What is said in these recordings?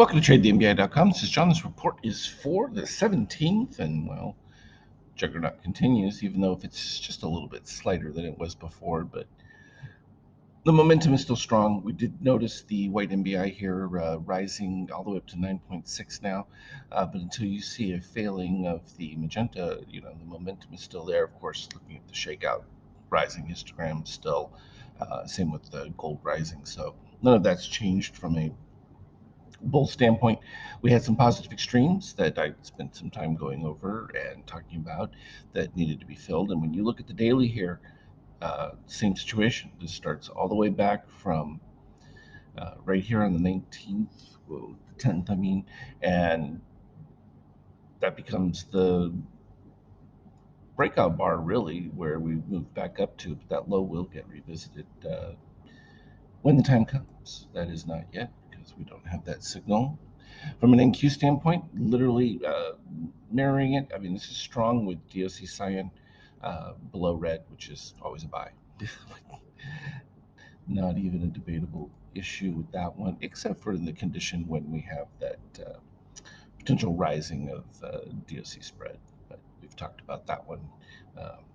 Welcome to TradeTheMBI.com. This is John. This report is for the 17th, and well, Juggernaut continues, even though if it's just a little bit slighter than it was before, but the momentum is still strong. We did notice the white MBI here rising all the way up to 9.6 now, but until you see a failing of the magenta, the momentum is still there. Of course, looking at the shakeout rising histogram still, same with the gold rising. So none of that's changed from a bull standpoint. We had some positive extremes that I spent some time going over and talking about that needed to be filled. And when you look at the daily here, same situation. This starts all the way back from right here on the 19th, well, the 10th, I mean, and that becomes the breakout bar, really, where we move back up to. But that low will get revisited when the time comes. That is not yet because we don't have that signal. From an NQ standpoint, literally mirroring it. I mean, this is strong with DOC cyan below red, which is always a buy. Not even a debatable issue with that one, except for in the condition when we have that potential rising of DOC spread. But we've talked about that one.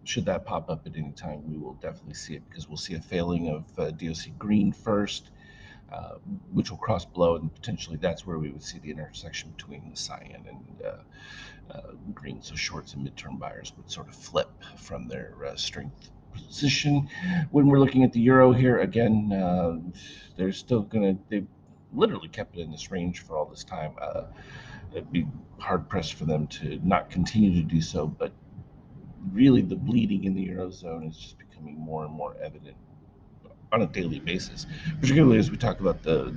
Should that pop up at any time, we will definitely see it because we'll see a failing of DOC green first, which will cross below, and potentially that's where we would see the intersection between the cyan and green. So shorts and midterm buyers would sort of flip from their strength position. When we're looking at the euro here, again, they're still they've literally kept it in this range for all this time. It'd be hard pressed for them to not continue to do so, but really the bleeding in the eurozone is just becoming more and more evident on a daily basis, particularly as we talk about the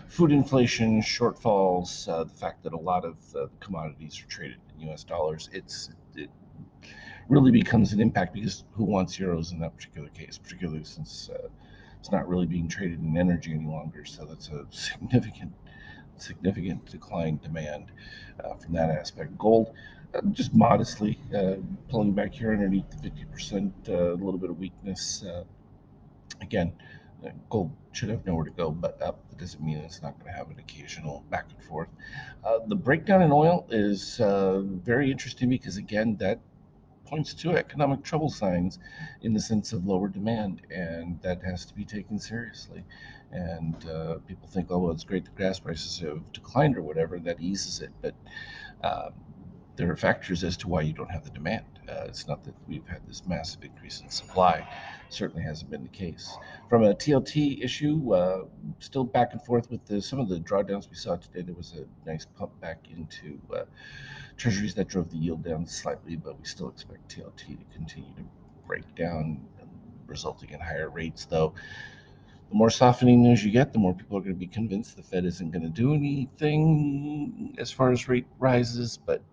food inflation, shortfalls, the fact that a lot of commodities are traded in U.S. dollars. It really becomes an impact because who wants euros in that particular case, particularly since it's not really being traded in energy any longer. So that's a significant decline demand from that aspect. Gold, just modestly pulling back here underneath the 50%, a little bit of weakness. Again, gold should have nowhere to go but up. That doesn't mean it's not going to have an occasional back and forth. The breakdown in oil is very interesting because, again, that points to economic trouble signs in the sense of lower demand, and that has to be taken seriously. And people think, oh, well, it's great the gas prices have declined or whatever, that eases it. But um, there are factors as to why you don't have the demand. It's not that we've had this massive increase in supply. Certainly hasn't been the case. From a TLT issue, still back and forth with some of the drawdowns we saw today. There was a nice pump back into treasuries that drove the yield down slightly, but we still expect TLT to continue to break down, resulting in higher rates. Though the more softening news you get, the more people are going to be convinced the Fed isn't going to do anything as far as rate rises, but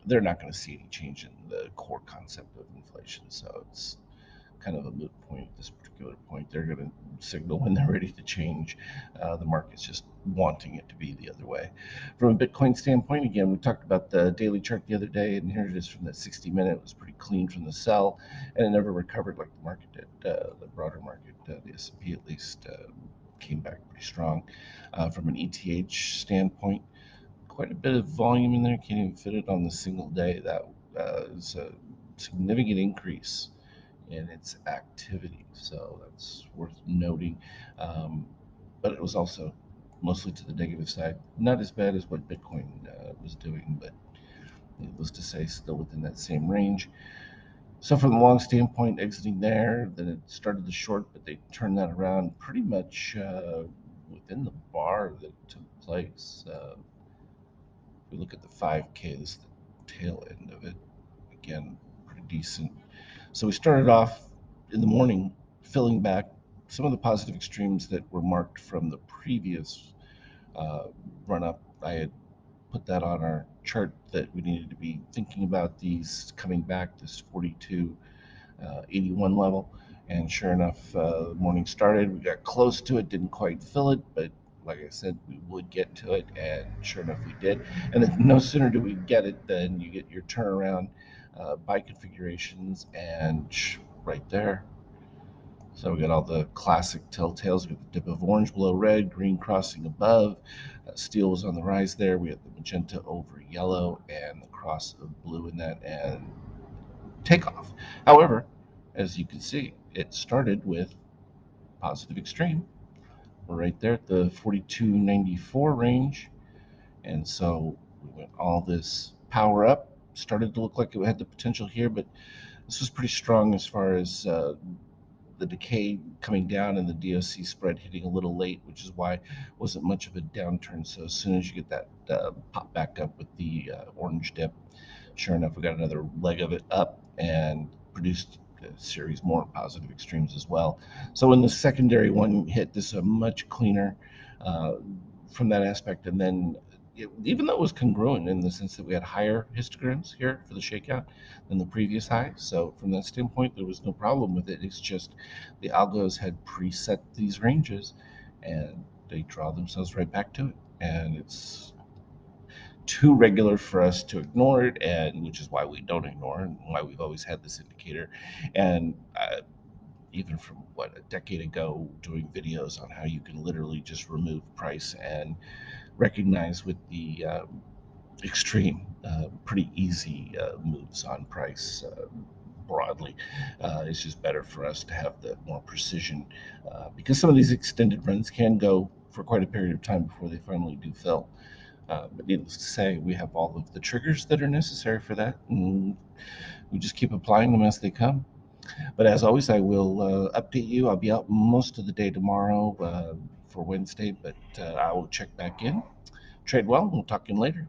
they're not going to see any change in the core concept of inflation. So it's kind of a moot point at this particular point. They're going to signal when they're ready to change. The market's just wanting it to be the other way. From a Bitcoin standpoint, again, we talked about the daily chart the other day, and here it is from that 60-minute. It was pretty clean from the sell, and it never recovered like the market did. The broader market, the S&P at least, came back pretty strong. From an ETH standpoint, quite a bit of volume in there. Can't even fit it on the single day. That is a significant increase in its activity. So that's worth noting. Um, but it was also mostly to the negative side. Not as bad as what Bitcoin was doing, but needless to say, still within that same range. So from the long standpoint, exiting there, then it started the short, but they turned that around pretty much within the bar that took place. If we look at the 5K, this is the tail end of it. Again, pretty decent. So we started off in the morning filling back some of the positive extremes that were marked from the previous uh, run up. I had put that on our chart that we needed to be thinking about these coming back, this 42.81 level. And sure enough, the morning started. We got close to it, didn't quite fill it, but like I said, we would get to it, and sure enough, we did. And then no sooner do we get it than you get your turnaround buy configurations, and right there, So we got all the classic telltales. We have the dip of orange below red, green crossing above. Steel was on the rise there. We have the magenta over yellow and the cross of blue in that, and takeoff. However, as you can see, it started with positive extreme. We're right there at the 42.94 range. And so we went all this power up. Started to look like it had the potential here, but this was pretty strong as far as the decay coming down and the DOC spread hitting a little late, which is why it wasn't much of a downturn. So as soon as you get that pop back up with the orange dip, sure enough, we got another leg of it up and produced a series more positive extremes as well. So when the secondary one hit, this is a much cleaner uh, from that aspect. And then even though it was congruent in the sense that we had higher histograms here for the shakeout than the previous high. So from that standpoint, there was no problem with it. It's just the algos had preset these ranges and they draw themselves right back to it. And it's too regular for us to ignore it, and which is why we don't ignore it and why we've always had this indicator. And even from what a decade ago, doing videos on how you can literally just remove price and recognize with the extreme, pretty easy moves on price. Broadly, it's just better for us to have the more precision because some of these extended runs can go for quite a period of time before they finally do fill. But needless to say, we have all of the triggers that are necessary for that, and we just keep applying them as they come. But as always, I will update you. I'll be out most of the day tomorrow for Wednesday, but I will check back in. Trade well. We'll talk in later.